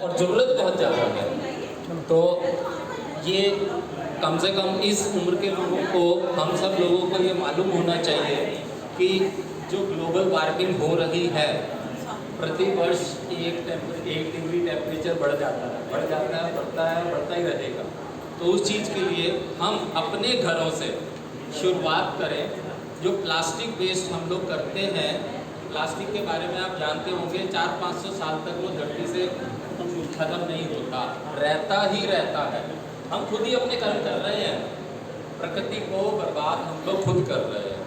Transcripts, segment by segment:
और ज़रूरत बहुत ज़्यादा है। तो ये कम से कम इस उम्र के लोगों को, हम सब लोगों को ये मालूम होना चाहिए कि जो ग्लोबल वार्मिंग हो रही है, प्रति वर्ष 1 डिग्री टेम्परेचर बढ़ जाता है, बढ़ता ही रहेगा। तो उस चीज़ के लिए हम अपने घरों से शुरुआत करें। जो प्लास्टिक वेस्ट हम लोग करते हैं, प्लास्टिक के बारे में आप जानते होंगे 400-500 साल तक वो धरती से खत्म नहीं होता, रहता है। हम खुद ही अपने कर्म कर रहे हैं, प्रकृति को बर्बाद हम लोग खुद कर रहे हैं।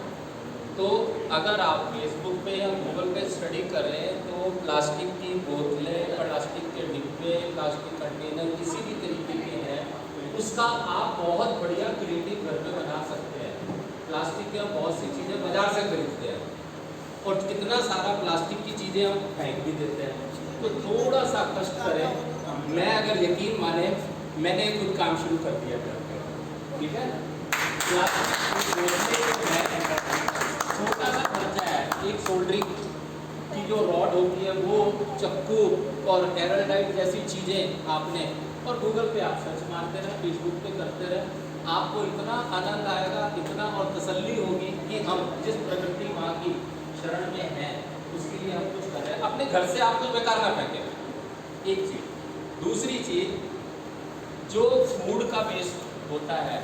तो अगर आप फेसबुक पे या गूगल पे स्टडी करें तो प्लास्टिक की बोतलें, प्लास्टिक के डिब्बे, प्लास्टिक कंटेनर किसी भी तरीके के हैं, उसका आप बहुत बढ़िया क्रिएटिव घर में बना सकते हैं। प्लास्टिक की हम बहुत सी चीज़ें बाजार से खरीदते हैं और कितना सारा प्लास्टिक की चीज़ें हम फेंक भी देते हैं। तो थोड़ा सा कष्ट करें। मैं अगर यकीन माने, मैंने खुद काम शुरू कर दिया घर पे, ठीक है। छोटा सा खर्चा है, एक सोल्डरिंग की जो रॉड होती है वो, चक्कू और एयरटाइट जैसी चीज़ें आपने, और गूगल पे आप सर्च मारते रहें, फेसबुक पे करते रहें, आपको इतना आनंद आएगा, इतना और तसल्ली होगी कि हम जिस प्रकृति माँ की शरण में हैं उसके लिए हम कुछ कर रहे हैं। अपने घर से आप कुछ बेकार ना फेंकें, एक चीज़। दूसरी चीज़, जो फूड का वेस्ट होता है,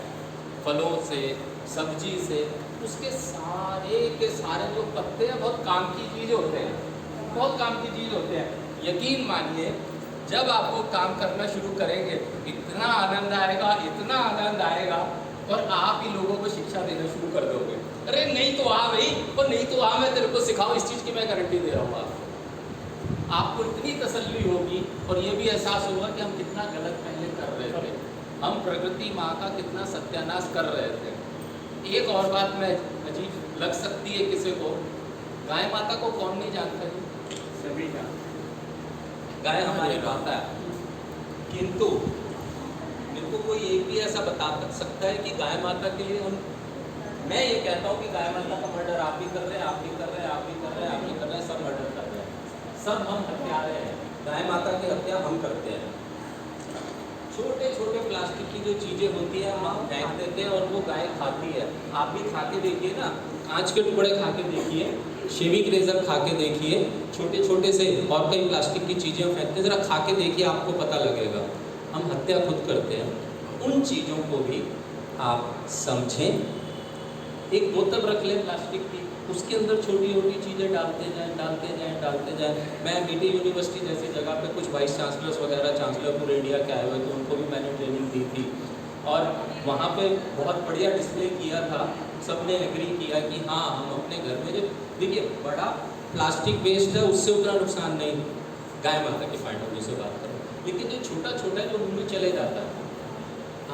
फलों से, सब्जी से, उसके सारे के सारे जो पत्ते हैं बहुत काम की चीज़ होते हैं, बहुत काम की चीज़ होते हैं। यकीन मानिए, जब आप वो काम करना शुरू करेंगे इतना आनंद आएगा और आप ही लोगों को शिक्षा देना शुरू कर दोगे। अरे नहीं तो आ भाई, और नहीं तो आ, मैं तेरे को सिखाऊं, इस चीज़ की मैं गारंटी दे रहा हूँ आपको इतनी तसल्ली होगी और ये भी एहसास होगा कि हम कितना गलत पहले कर रहे थे, हम प्रकृति माँ का कितना सत्यानाश कर रहे थे। एक और बात मैं अजीब लग सकती है किसी को, गाय माता को कौन नहीं जानता है? सभी जानते। गाय हमारी माता है, किंतु मेरे को कोई एक भी ऐसा बता सकता है कि गाय माता के लिए हम, मैं ये कहता हूँ कि गाय माता का मर्डर आप भी कर रहे हैं, आप भी कर रहे हैं, आप भी कर रहे हैं, आप भी कर रहे हैं, सब मर्डर कर रहे हैं, सब हम हत्यारे हैं। गाय माता की हत्या हम करते हैं। छोटे छोटे प्लास्टिक की जो चीज़ें होती है हम फेंक देते हैं और वो गाय खाती है। आप भी खा के देखिए ना, कांच के टुकड़े खा के देखिए, शेविंग रेजर खा के देखिए, छोटे छोटे से और कई प्लास्टिक की चीज़ें फेंकते, ज़रा खा के देखिए, आपको पता लगेगा हम हत्या खुद करते हैं। उन चीज़ों को भी आप समझें। एक बोतल रख लें प्लास्टिक की, उसके अंदर छोटी छोटी चीज़ें डालते जाएं। मैं बीटी यूनिवर्सिटी जैसी जगह पे कुछ वाइस चांसलर्स वगैरह, चांसलर पूरे इंडिया के आए हुए थे, उनको भी मैंने ट्रेनिंग दी थी और वहाँ पे बहुत बढ़िया डिस्प्ले किया था। सबने एग्री किया कि हाँ, हम अपने घर में, जब देखिए बड़ा प्लास्टिक वेस्ट है उससे उतना नुकसान नहीं, गाय माता के पॉइंट ऑफ व्यू से बात करें, लेकिन जो छोटा छोटा जो मुँह में चले जाता है,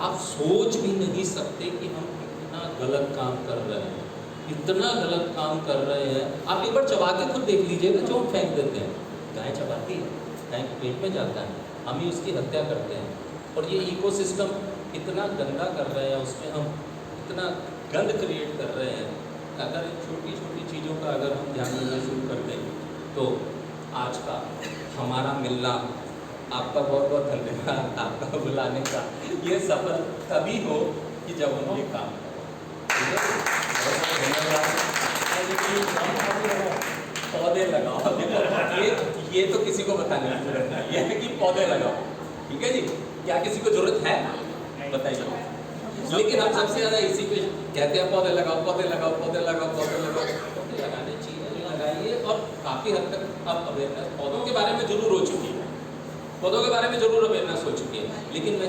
आप सोच भी नहीं सकते कि हम इतना गलत काम कर रहे हैं, इतना गलत काम कर रहे हैं। आप एक बार चबा के खुद देख लीजिएगा, जो हम फेंक देते हैं, गाय चबाती है, गाय के पेट में जाता है, हम ही उसकी हत्या करते हैं और ये इकोसिस्टम इतना गंदा कर रहे हैं, उसमें हम इतना गंद क्रिएट कर रहे हैं। अगर छोटी छोटी चीज़ों का अगर हम ध्यान देना शुरू कर दें तो आज का हमारा मिलना, आपका बहुत बहुत धन्यवाद, आपका बुलाने का, ये सफल तभी हो कि जब हम ये काम करें। पौधे लगाओ, ये तो किसी को बताने की जरूरत नहीं, ये है कि पौधे लगाओ, ठीक है जी। क्या किसी को जरूरत है बताइए? लेकिन हम सबसे ज़्यादा इसी पे कहते हैं पौधे लगाओ, पौधे लगाओ, पौधे लगाओ, पौधे लगाओ। पौधे लगाने चाहिए, लगाइए। और काफ़ी हद तक अब अवेयरनेस पौधों के बारे में जरूर हो चुकी है, पौधों के बारे में जरूर अवेयरनेस हो चुकी है, लेकिन मैं